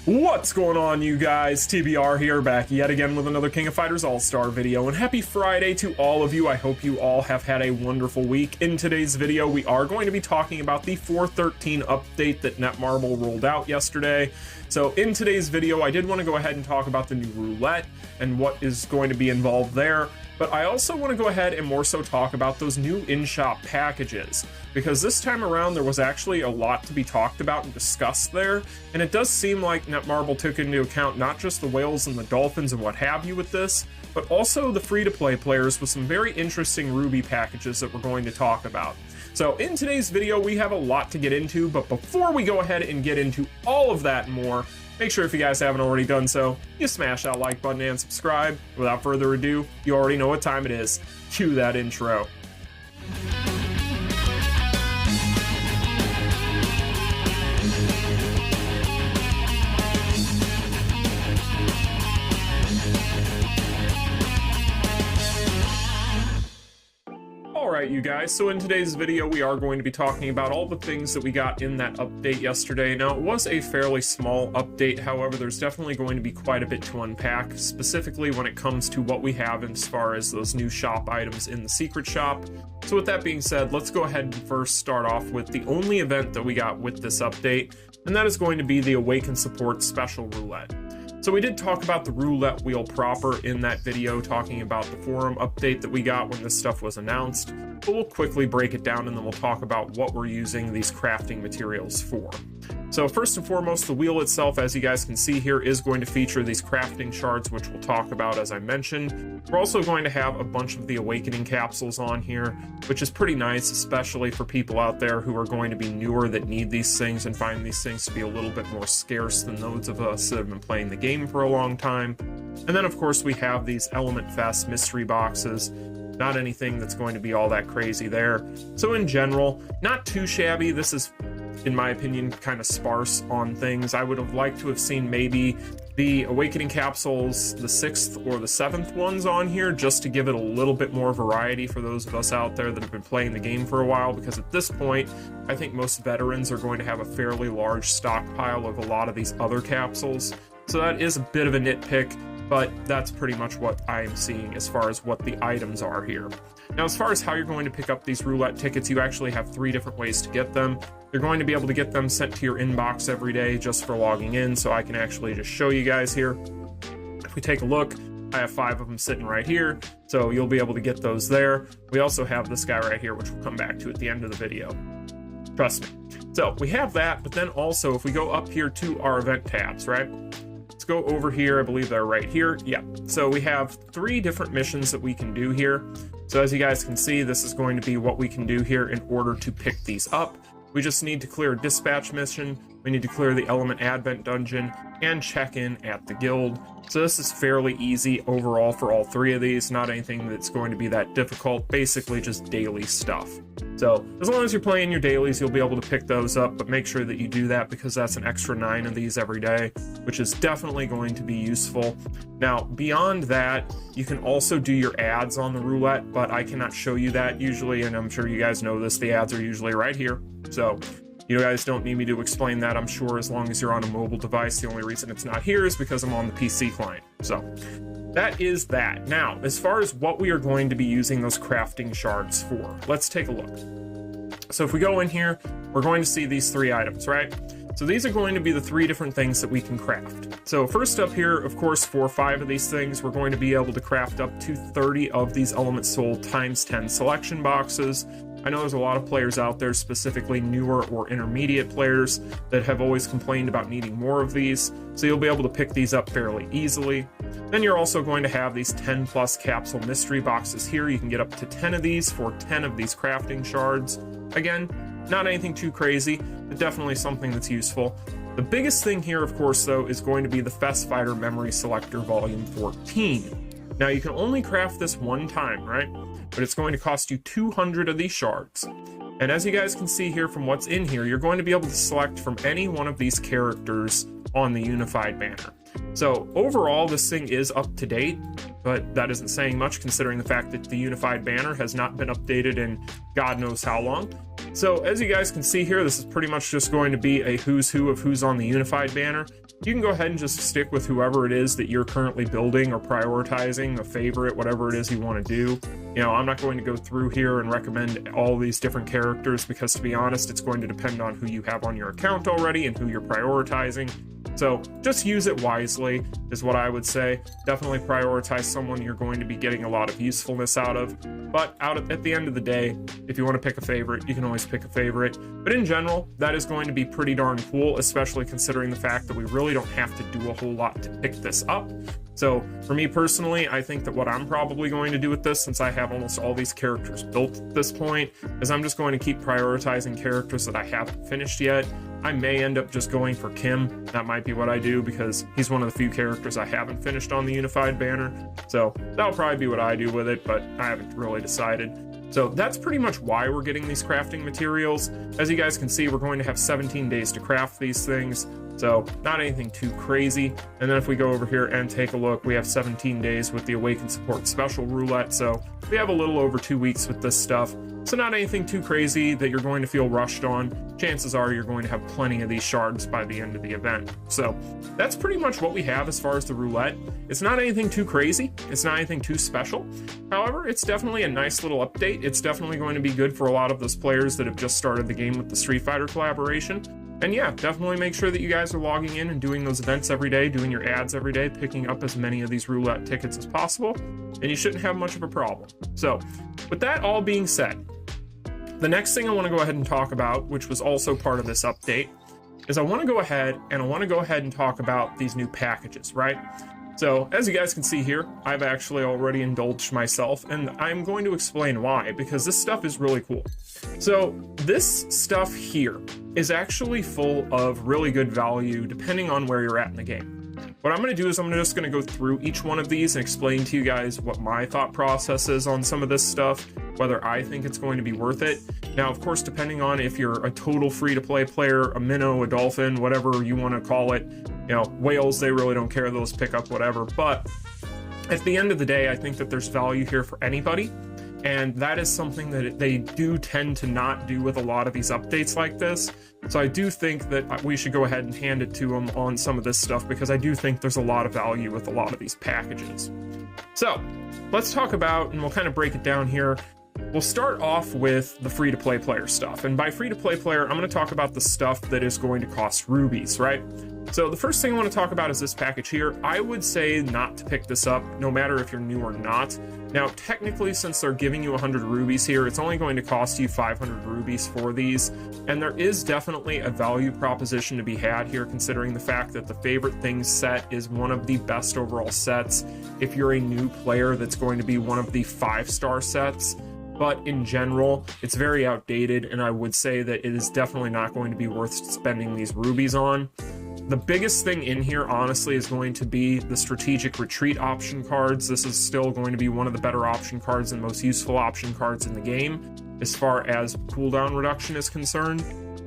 What's going on, you guys? TBR here, back yet again with another King of Fighters All-Star video, and happy Friday to all of you. I hope you all have had a wonderful week. In today's video, we are going to be talking about the 4.13 update that Netmarble rolled out yesterday. So in today's video, I did want to go ahead and talk about the new Roulette and what is going to be involved there. But I also want to go ahead and more so talk about those new in-shop packages, because this time around there was actually a lot to be talked about and discussed there, and it does seem like Netmarble took into account not just the whales and the dolphins and what have you with this, but also the free-to-play players with some very interesting Ruby packages that we're going to talk about. So in today's video, we have a lot to get into, but before we go ahead and get into all of that and more, make sure if you guys haven't already done so, you smash that like button and subscribe. Without further ado, you already know what time it is. Cue that intro. Alright, you guys, so in today's video we are going to be talking about all the things that we got in that update yesterday. Now, it was a fairly small update, however, there's definitely going to be quite a bit to unpack, specifically when it comes to what we have as far as those new shop items in the secret shop. So with that being said, let's go ahead and first start off with the only event that we got with this update, and that is going to be the Awaken Support Special Roulette. So we did talk about the roulette wheel proper in that video, talking about the forum update that we got when this stuff was announced, but we'll quickly break it down and then we'll talk about what we're using these crafting materials for. So first and foremost, the wheel itself, as you guys can see here, is going to feature these crafting shards, which we'll talk about as I mentioned. We're also going to have a bunch of the awakening capsules on here, which is pretty nice, especially for people out there who are going to be newer that need these things and find these things to be a little bit more scarce than those of us that have been playing the game for a long time. And then of course we have these Element Fest mystery boxes. Not anything that's going to be all that crazy there. So in general, not too shabby. This is, in my opinion, kind of sparse on things. I would have liked to have seen maybe the Awakening capsules, the 6th or the 7th ones on here, just to give it a little bit more variety for those of us out there that have been playing the game for a while, because at this point, I think most veterans are going to have a fairly large stockpile of a lot of these other capsules. So that is a bit of a nitpick, but that's pretty much what I am seeing as far as what the items are here. Now, as far as how you're going to pick up these roulette tickets, you actually have 3 different ways to get them. You're going to be able to get them sent to your inbox every day just for logging in, so I can actually just show you guys here. If we take a look, I have 5 of them sitting right here, so you'll be able to get those there. We also have this guy right here, which we'll come back to at the end of the video. Trust me. So we have that, but then also if we go up here to our event tabs, right? Let's go over here. I believe they're right here. Yeah. So we have 3 different missions that we can do here. So as you guys can see, this is going to be what we can do here in order to pick these up. We just need to clear a dispatch mission. We need to clear the Element Advent dungeon and check in at the guild. So this is fairly easy overall for all 3 of these. Not anything that's going to be that difficult. Basically just daily stuff. So as long as you're playing your dailies, you'll be able to pick those up, but make sure that you do that because that's an extra 9 of these every day, which is definitely going to be useful. Now, beyond that, you can also do your ads on the roulette, but I cannot show you that usually, and I'm sure you guys know this, the ads are usually right here. So you guys don't need me to explain that, I'm sure, as long as you're on a mobile device. The only reason it's not here is because I'm on the PC client. So that is that. Now, as far as what we are going to be using those crafting shards for, let's take a look. So if we go in here, we're going to see these 3 items, right? So these are going to be the 3 different things that we can craft. So first up here, of course, for 5 of these things, we're going to be able to craft up to 30 of these Element Soul ×10 selection boxes. I know there's a lot of players out there, specifically newer or intermediate players, that have always complained about needing more of these, so you'll be able to pick these up fairly easily. Then you're also going to have these 10 plus capsule mystery boxes here. You can get up to 10 of these for 10 of these crafting shards. Again, not anything too crazy, but definitely something that's useful. The biggest thing here, of course, though, is going to be the Fest Fighter Memory Selector Volume 14. Now, you can only craft this one time, right? But it's going to cost you 200 of these shards. And as you guys can see here from what's in here, you're going to be able to select from any one of these characters on the unified banner. So overall, this thing is up to date, but that isn't saying much considering the fact that the unified banner has not been updated in God knows how long. So as you guys can see here, this is pretty much just going to be a who's who of who's on the unified banner. you can go ahead and just stick with whoever it is that you're currently building or prioritizing, a favorite, whatever it is you want to do. You know, I'm not going to go through here and recommend all these different characters because, to be honest, it's going to depend on who you have on your account already and who you're prioritizing. So just use it wisely is what I would say. Definitely prioritize someone you're going to be getting a lot of usefulness out of. But at the end of the day, if you want to pick a favorite, you can always pick a favorite. But in general, that is going to be pretty darn cool, especially considering the fact that we really don't have to do a whole lot to pick this up. So for me personally, I think that what I'm probably going to do with this, since I have almost all these characters built at this point, is I'm just going to keep prioritizing characters that I haven't finished yet. I may end up just going for Kim. That might be what I do because he's one of the few characters I haven't finished on the unified banner. So that'll probably be what I do with it, but I haven't really decided. So that's pretty much why we're getting these crafting materials. As you guys can see, we're going to have 17 days to craft these things. So not anything too crazy. And then if we go over here and take a look, we have 17 days with the Awaken support special roulette. So we have a little over 2 weeks with this stuff. So not anything too crazy that you're going to feel rushed on. Chances are you're going to have plenty of these shards by the end of the event. So that's pretty much what we have as far as the roulette. It's not anything too crazy. It's not anything too special. However, it's definitely a nice little update. It's definitely going to be good for a lot of those players that have just started the game with the Street Fighter collaboration. And yeah, definitely make sure that you guys are logging in and doing those events every day, doing your ads every day, picking up as many of these roulette tickets as possible, and you shouldn't have much of a problem. So with that all being said, the next thing I want to go ahead and talk about, which was also part of this update, is I want to go ahead and talk about these new packages, right? So as you guys can see here, I've actually already indulged myself, and I'm going to explain why, because this stuff is really cool. So this stuff here is actually full of really good value depending on where you're at in the game. What I'm going to do is I'm just going to go through each one of these and explain to you guys what my thought process is on some of this stuff, whether I think it's going to be worth it. Now, of course, depending on if you're a total free-to-play player, a minnow, a dolphin, whatever you want to call it, you know, whales, they really don't care, those pick up whatever. But at the end of the day, I think that there's value here for anybody. And that is something that they do tend to not do with a lot of these updates like this. So I do think that we should go ahead and hand it to them on some of this stuff, because I do think there's a lot of value with a lot of these packages. So let's talk about, and we'll kind of break it down here. We'll start off with the free-to-play player stuff. And by free-to-play player, I'm going to talk about the stuff that is going to cost rubies, right? So the first thing I want to talk about is this package here. I would say not to pick this up, no matter if you're new or not. Now, technically, since they're giving you 100 rubies here, it's only going to cost you 500 rubies for these. And there is definitely a value proposition to be had here, considering the fact that the Favorite Things set is one of the best overall sets. If you're a new player, that's going to be one of the 5-star sets. But in general, it's very outdated, and I would say that it is definitely not going to be worth spending these rubies on. The biggest thing in here, honestly, is going to be the strategic retreat option cards. This is still going to be one of the better option cards and most useful option cards in the game as far as cooldown reduction is concerned.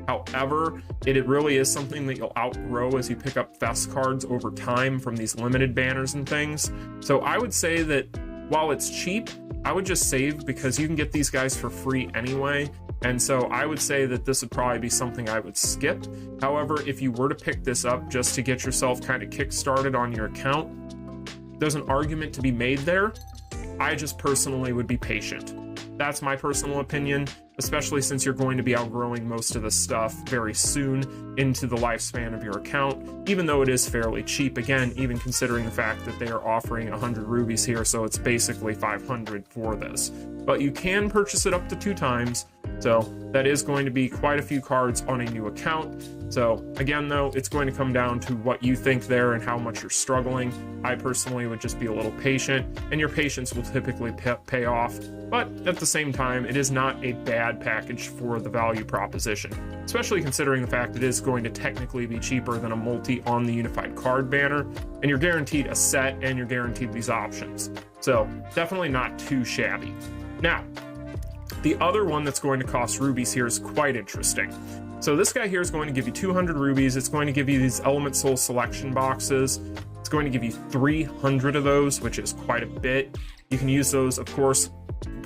However, it really is something that you'll outgrow as you pick up fest cards over time from these limited banners and things. So I would say that while it's cheap, I would just save, because you can get these guys for free anyway. And so I would say that this would probably be something I would skip. However, if you were to pick this up just to get yourself kind of kick-started on your account, there's an argument to be made there. I just personally would be patient. That's my personal opinion, especially since you're going to be outgrowing most of this stuff very soon into the lifespan of your account, even though it is fairly cheap, again, even considering the fact that they are offering 100 rubies here, so it's basically 500 for this. But you can purchase it up to 2 times, so that is going to be quite a few cards on a new account. So again, though, it's going to come down to what you think there and how much you're struggling. I personally would just be a little patient, and your patience will typically pay off. But at the same time, it is not a bad package for the value proposition, especially considering the fact it is going to technically be cheaper than a multi on the unified card banner, and you're guaranteed a set and you're guaranteed these options. So definitely not too shabby. Now, the other one that's going to cost rubies here is quite interesting. So this guy here is going to give you 200 rubies. It's going to give you these Element Soul selection boxes. It's going to give you 300 of those, which is quite a bit. You can use those, of course,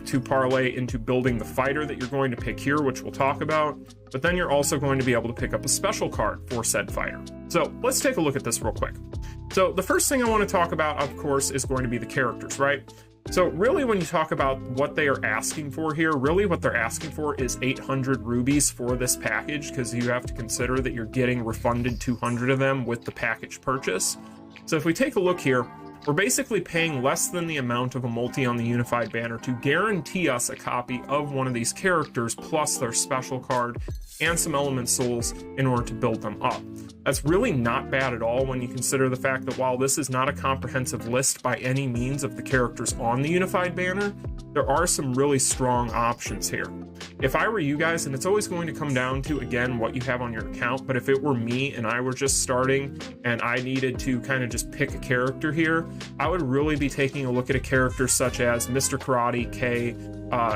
to parlay into building the fighter that you're going to pick here, which we'll talk about, but then you're also going to be able to pick up a special card for said fighter. So let's take a look at this real quick. So the first thing I want to talk about, of course, is going to be the characters, right? So really, when you talk about what they are asking for here, really what they're asking for is 800 rubies for this package, because you have to consider that you're getting refunded 200 of them with the package purchase. So if we take a look here, we're basically paying less than the amount of a multi on the unified banner to guarantee us a copy of one of these characters, plus their special card and some element souls in order to build them up. That's really not bad at all when you consider the fact that while this is not a comprehensive list by any means of the characters on the unified banner, there are some really strong options here. If I were you guys, and it's always going to come down to, again, what you have on your account, but if it were me and I were just starting and I needed to kind of just pick a character here, I would really be taking a look at a character such as Mr. Karate, K,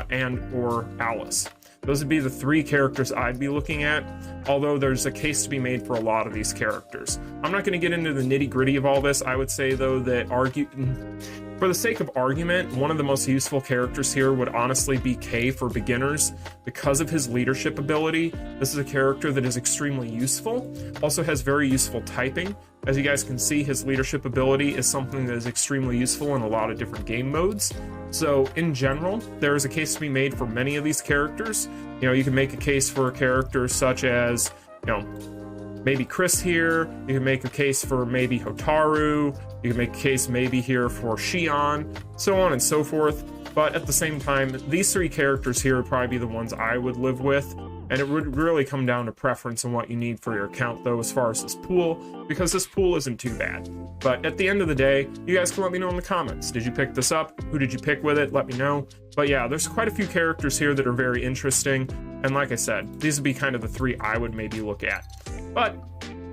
and or Alice. Those would be the three characters I'd be looking at, although there's a case to be made for a lot of these characters. I'm not going to get into the nitty-gritty of all this. I would say, though, that for the sake of argument, one of the most useful characters here would honestly be K for beginners. Because of his leadership ability, this is a character that is extremely useful, also has very useful typing. As you guys can see, his leadership ability is something that is extremely useful in a lot of different game modes. So in general, there is a case to be made for many of these characters. You know, you can make a case for a character such as, you know, maybe Chris here. You can make a case for maybe Hotaru. You can make a case maybe here for Shion, so on and so forth. But at the same time, these three characters here would probably be the ones I would live with. And it would really come down to preference and what you need for your account, though, as far as this pool, because this pool isn't too bad. But at the end of the day, you guys can let me know in the comments. Did you pick this up? Who did you pick with it? Let me know. But yeah, there's quite a few characters here that are very interesting. And like I said, these would be kind of the three I would maybe look at. But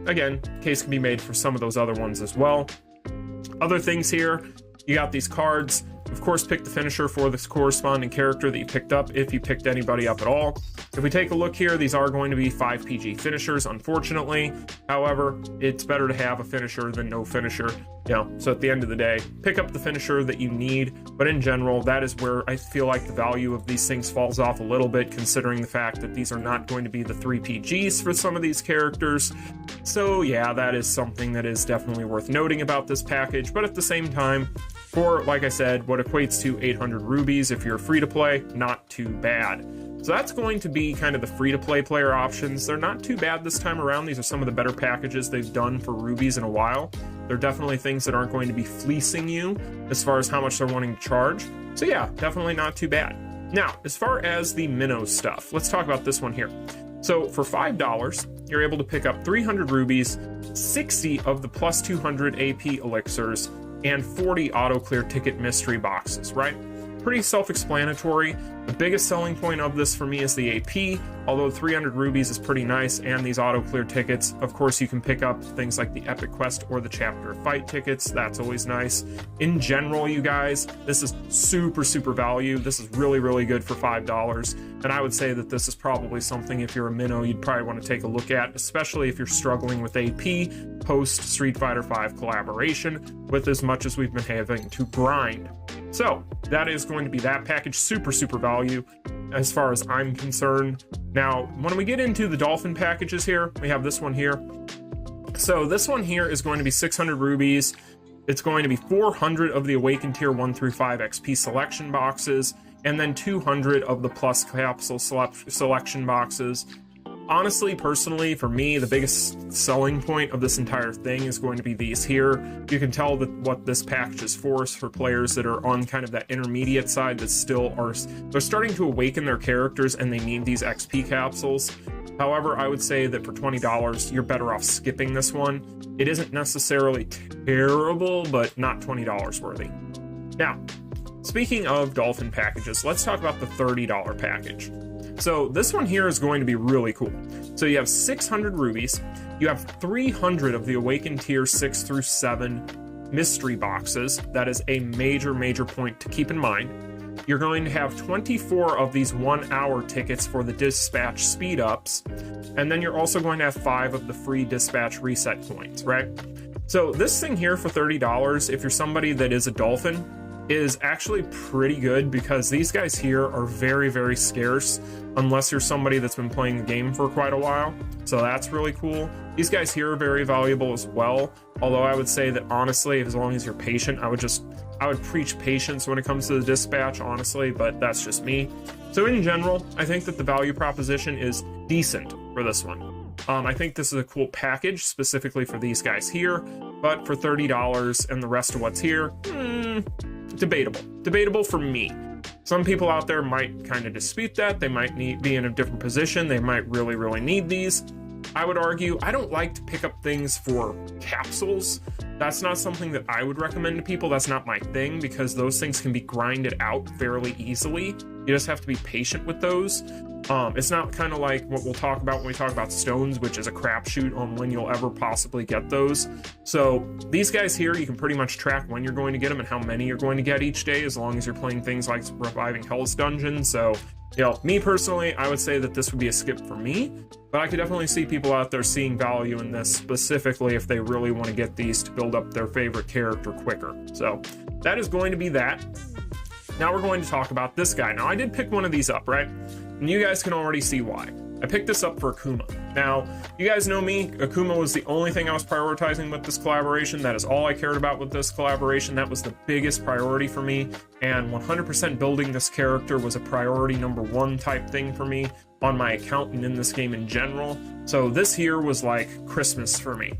again, case can be made for some of those other ones as well. Other things here, you got these cards. Of course, pick the finisher for this corresponding character that you picked up, if you picked anybody up at all. If we take a look here, these are going to be 5 PG finishers, unfortunately. However, it's better to have a finisher than no finisher. You know, so at the end of the day, pick up the finisher that you need. But in general, that is where I feel like the value of these things falls off a little bit, considering the fact that these are not going to be the 3 PGs for some of these characters. So yeah, that is something that is definitely worth noting about this package. But at the same time, for, like I said, what equates to 800 rubies if you're free to play, not too bad. So that's going to be kind of the free to play player options. They're not too bad this time around. These are some of the better packages they've done for rubies in a while. They're definitely things that aren't going to be fleecing you as far as how much they're wanting to charge. So yeah, definitely not too bad. Now, as far as the minnow stuff, let's talk about this one here. So for $5, you're able to pick up 300 rubies, 60 of the plus 200 AP elixirs, and 40 auto clear ticket mystery boxes, right? Pretty self-explanatory. The biggest selling point of this for me is the AP, although 300 rubies is pretty nice, and these auto clear tickets. Of course, you can pick up things like the Epic Quest or the Chapter Fight tickets. That's always nice. In general, you guys, this is super, super value. This is really, really good for $5. And I would say that this is probably something, if you're a minnow, you'd probably want to take a look at, especially if you're struggling with AP post Street Fighter V collaboration, with as much as we've been having to grind. So that is going to be that package. Super, super value as far as I'm concerned. Now, when we get into the Dolphin packages here, we have this one here. So this one here is going to be 600 rubies. It's going to be 400 of the Awaken Tier 1 through 5 XP selection boxes, and then 200 of the Plus Capsule selection boxes. Honestly, personally, for me, the biggest selling point of this entire thing is going to be these here. You can tell that what this package is for players that are on kind of that intermediate side that still are, they're starting to awaken their characters and they need these XP capsules. However, I would say that for $20, you're better off skipping this one. It isn't necessarily terrible, but not $20 worthy. Now, speaking of Dolphin packages, let's talk about the $30 package. So this one here is going to be really cool. So you have 600 rubies, you have 300 of the Awaken Tier 6 through 7 mystery boxes. That is a major, major point to keep in mind. You're going to have 24 of these 1-hour tickets for the dispatch speed ups, and then you're also going to have 5 of the free dispatch reset points, right? So this thing here for $30, if you're somebody that is a Dolphin, is actually pretty good because these guys here are very, very scarce unless you're somebody that's been playing the game for quite a while. So that's really cool. These guys here are very valuable as well. Although I would say that honestly, as long as you're patient, I would preach patience when it comes to the dispatch, honestly, but that's just me. So in general, I think that the value proposition is decent for this one. I think this is a cool package specifically for these guys here, but for $30 and the rest of what's here, debatable for me. Some people out there might kind of dispute that. They might be in a different position. They might really need these. I would argue I don't like to pick up things for capsules. That's not something that I would recommend to people. That's not my thing because those things can be grinded out fairly easily. You just have to be patient with those. It's not kind of like what we'll talk about when we talk about stones, which is a crapshoot on when you'll ever possibly get those. So these guys here, you can pretty much track when you're going to get them and how many you're going to get each day, as long as you're playing things like Reviving Hell's Dungeon. So, you know, me personally, I would say that this would be a skip for me, but I could definitely see people out there seeing value in this, specifically if they really want to get these to build up their favorite character quicker. So that is going to be that. Now we're going to talk about this guy. Now I did pick one of these up, right? And you guys can already see why. I picked this up for Akuma. Now, you guys know me, Akuma was the only thing I was prioritizing with this collaboration. That is all I cared about with this collaboration. That was the biggest priority for me, and 100% building this character was a priority #1 type thing for me on my account and in this game in general. So this here was like Christmas for me.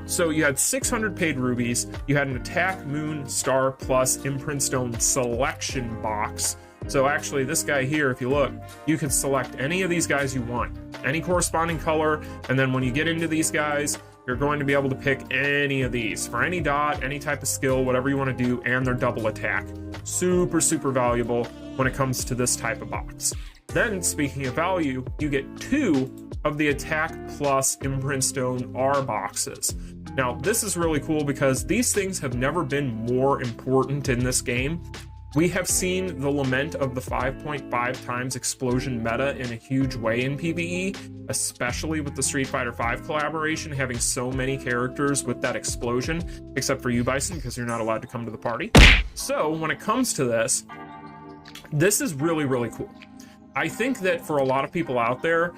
So you had 600 paid rubies, you had an Attack, Moon, Star, plus Imprint Stone selection box. So actually this guy here, if you look, you could select any of these guys you want, any corresponding color, and then when you get into these guys, you're going to be able to pick any of these for any dot, any type of skill, whatever you want to do, and they're double attack. Super valuable when it comes to this type of box. Then, speaking of value, you get 2 of the Attack plus Imprint Stone R boxes. Now, this is really cool because these things have never been more important in this game. We have seen the lament of the 5.5 times explosion meta in a huge way in PvE, especially with the Street Fighter V collaboration, having so many characters with that explosion, except for you, Bison, because you're not allowed to come to the party. So, when it comes to this, this is really cool. I think that for a lot of people out there,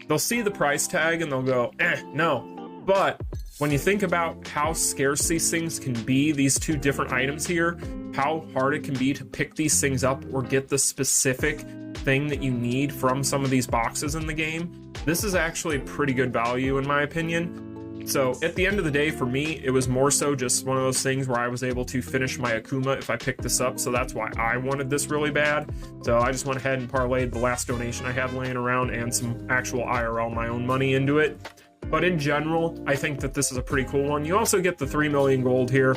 they'll see the price tag and they'll go, no. But when you think about how scarce these things can be, these 2 different items here, how hard it can be to pick these things up or get the specific thing that you need from some of these boxes in the game, this is actually pretty good value in my opinion. So at the end of the day, for me, it was more so just one of those things where I was able to finish my Akuma if I picked this up, so that's why I wanted this really bad. So I just went ahead and parlayed the last donation I had laying around and some actual IRL, my own money into it. But in general, I think that this is a pretty cool one. You also get the 3 million gold here,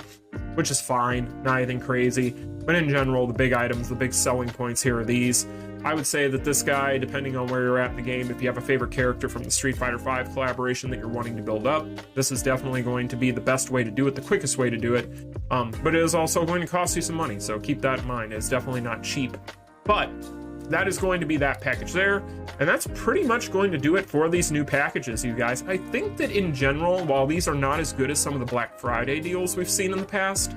which is fine, not anything crazy. But in general, the big items, the big selling points here are these. I would say that this guy, depending on where you're at in the game, if you have a favorite character from the Street Fighter V collaboration that you're wanting to build up, this is definitely going to be the best way to do it, the quickest way to do it. But it is also going to cost you some money, so keep that in mind. It's definitely not cheap. But that is going to be that package there, and that's pretty much going to do it for these new packages, you guys. I think that in general, while these are not as good as some of the Black Friday deals we've seen in the past,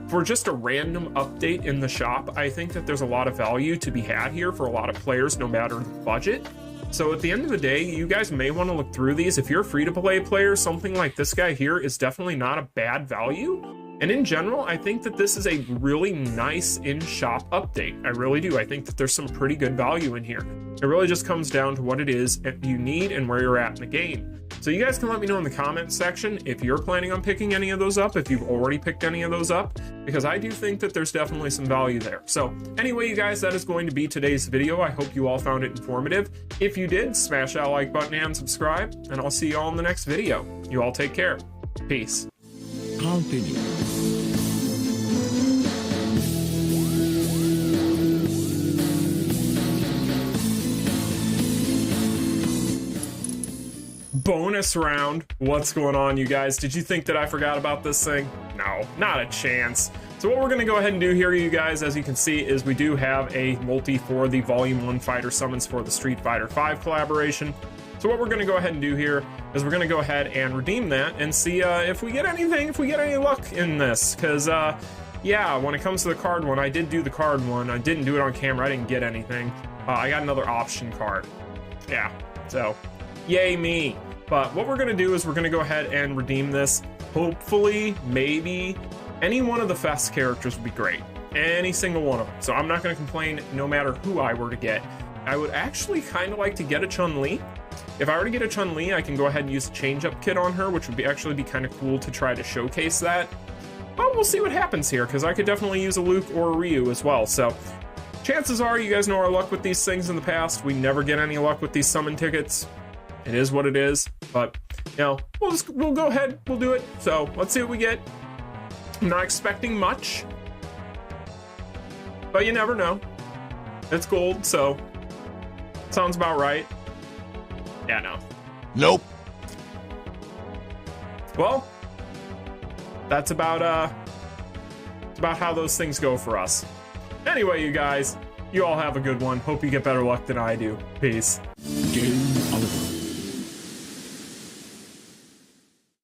for just a random update in the shop, I think that there's a lot of value to be had here for a lot of players, no matter the budget. So at the end of the day, you guys may want to look through these. If you're a free-to-play player, something like this guy here is definitely not a bad value. And in general, I think that this is a really nice in-shop update. I really do. I think that there's some pretty good value in here. It really just comes down to what it is you need and where you're at in the game. So you guys can let me know in the comments section if you're planning on picking any of those up, if you've already picked any of those up, because I do think that there's definitely some value there. So anyway, you guys, that is going to be today's video. I hope you all found it informative. If you did, smash that like button and subscribe, and I'll see you all in the next video. You all take care. Peace. Continue. Bonus round. What's going on, you guys? Did you think that I forgot about this thing? No, not a chance. So what we're going to go ahead and do here, you guys, as you can see, is we do have a multi for the Volume 1 Fighter Summons for the Street Fighter V collaboration. So what we're going to go ahead and do here is we're going to go ahead and redeem that and see if we get anything, if we get any luck in this, because yeah, when it comes to the card one, I did do the card one. I didn't do it on camera. I didn't get anything. I got another option card. Yeah, so yay me. But what we're going to do is we're going to go ahead and redeem this. Hopefully, maybe any one of the FES characters would be great. Any single one of them. So I'm not going to complain no matter who I were to get. I would actually kind of like to get a Chun-Li. If I were to get a Chun-Li, I can go ahead and use a change-up kit on her, which would be actually be kind of cool to try to showcase that. But we'll see what happens here, because I could definitely use a Luke or a Ryu as well. So chances are, you guys know our luck with these things in the past. We never get any luck with these summon tickets. It is what it is. But, you know, we'll go ahead, we'll do it. So let's see what we get. I'm not expecting much, but you never know. It's gold, so sounds about right. Yeah, no. Nope. Well, that's about how those things go for us. Anyway, you guys, you all have a good one. Hope you get better luck than I do. Peace.